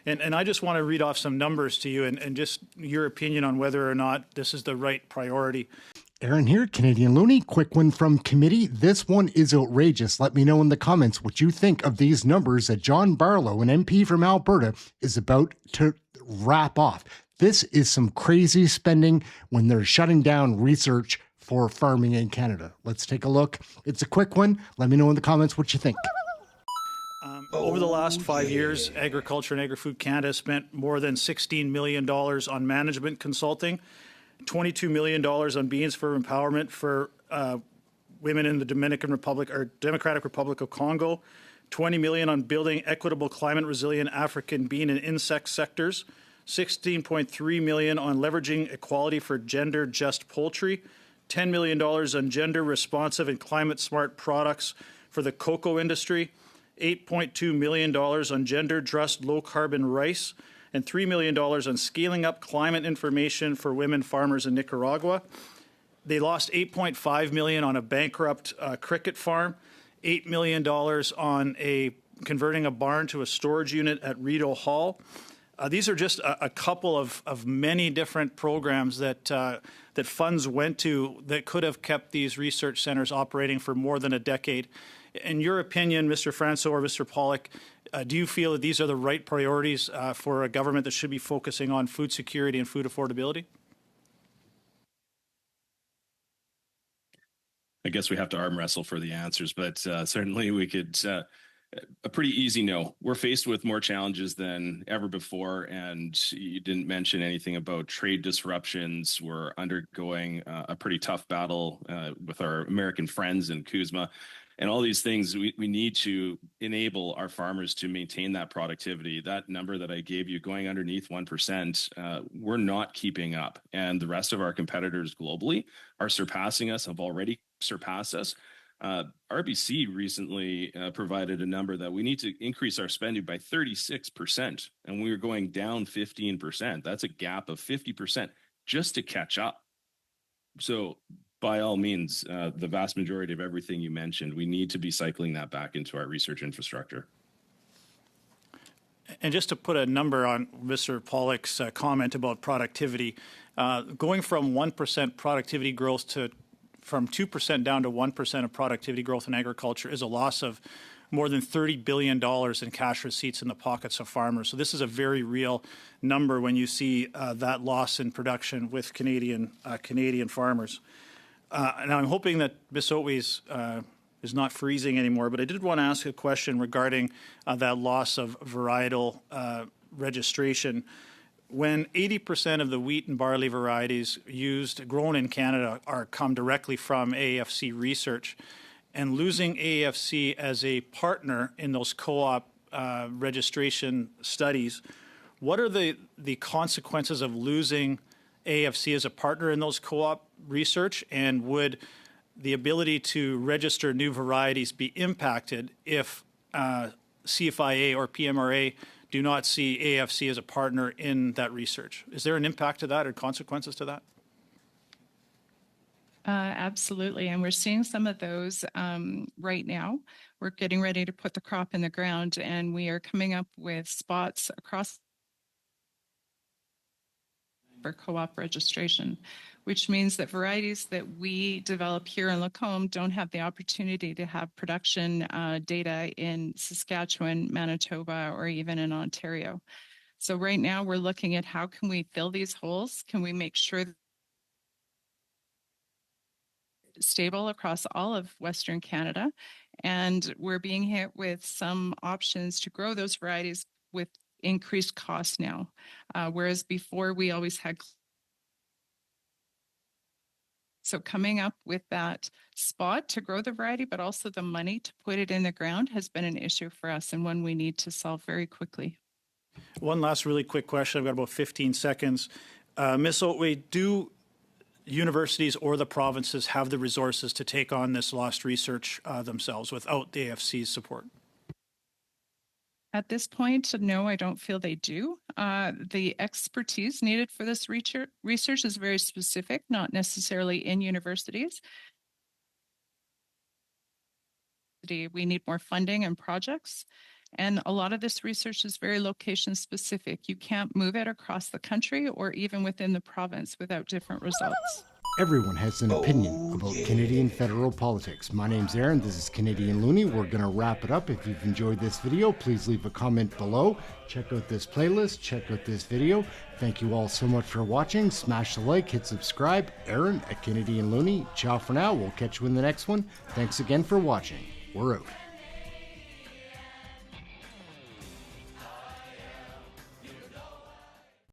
And I just want to read off some numbers to you and just your opinion on whether or not this is the right priority. Aaron here, Canadian Looney. Quick one from committee. This one is outrageous. Let me know in the comments what you think of these numbers that John Barlow, an MP from Alberta, is about to wrap off. This is some crazy spending when they're shutting down research for farming in Canada. Let's take a look. It's a quick one. Let me know in the comments what you think. Over the last 5 years, Agriculture and Agri-Food Canada spent more than $16 million on management consulting, $22 million on Beans for Empowerment for women in the Democratic Republic of Congo, $20 million on building equitable climate-resilient African bean and insect sectors, $16.3 million on leveraging equality for gender-just poultry, $10 million on gender-responsive and climate-smart products for the cocoa industry, $8.2 million on gender-just low-carbon rice, and $3 million on scaling up climate information for women farmers in Nicaragua. They lost $8.5 million on a bankrupt cricket farm, $8 million on converting a barn to a storage unit at Rideau Hall. These are just a couple of many different programs that funds went to that could have kept these research centers operating for more than a decade. In your opinion, Mr. Franco or Mr. Pollock, do you feel that these are the right priorities for a government that should be focusing on food security and food affordability? I guess we have to arm wrestle for the answers, but certainly we could. A pretty easy no. We're faced with more challenges than ever before, and you didn't mention anything about trade disruptions. We're undergoing a pretty tough battle with our American friends in CUSMA. And all these things, we need to enable our farmers to maintain that productivity. That number that I gave you going underneath 1%, we're not keeping up. And the rest of our competitors globally are surpassing us, have already surpassed us. RBC recently provided a number that we need to increase our spending by 36%, and we are going down 15%. That's a gap of 50% just to catch up. So by all means, the vast majority of everything you mentioned, we need to be cycling that back into our research infrastructure. And just to put a number on Mr. Pollock's comment about productivity, going from 1% productivity growth from 2% down to 1% of productivity growth in agriculture is a loss of more than $30 billion in cash receipts in the pockets of farmers. So this is a very real number when you see that loss in production with Canadian farmers. Now I'm hoping that Ms. Otway's is not freezing anymore, but I did want to ask a question regarding that loss of varietal registration. When 80% of the wheat and barley varieties grown in Canada come directly from AFC research, and losing AFC as a partner in those co-op registration studies, what are the consequences of losing AFC as a partner in those co-op research, and would the ability to register new varieties be impacted if CFIA or PMRA do not see AFC as a partner in that research? Is there an impact to that or consequences to that? Absolutely, and we're seeing some of those right now. We're getting ready to put the crop in the ground, and we are coming up with spots across for co-op registration, which means that varieties that we develop here in Lacombe don't have the opportunity to have production data in Saskatchewan, Manitoba, or even in Ontario. So right now we're looking at how can we fill these holes? Can we make sure that stable across all of Western Canada? And we're being hit with some options to grow those varieties with increased costs now, whereas before we always had. So coming up with that spot to grow the variety, but also the money to put it in the ground has been an issue for us, and one we need to solve very quickly. One last really quick question. I've got about 15 seconds. Ms. Otway, do universities or the provinces have the resources to take on this lost research themselves without the AFC's support? At this point, no, I don't feel they do. The expertise needed for this research is very specific, not necessarily in universities. We need more funding and projects, And a lot of this research is very location specific. You can't move it across the country or even within the province without different results. Everyone has an opinion about Canadian federal politics. My name's Aaron, this is Canadian Looney. We're going to wrap it up. If you've enjoyed this video, please leave a comment below. Check out this playlist, check out this video. Thank you all so much for watching. Smash the like, hit subscribe. Aaron at Canadian Looney. Ciao for now. We'll catch you in the next one. Thanks again for watching. We're out.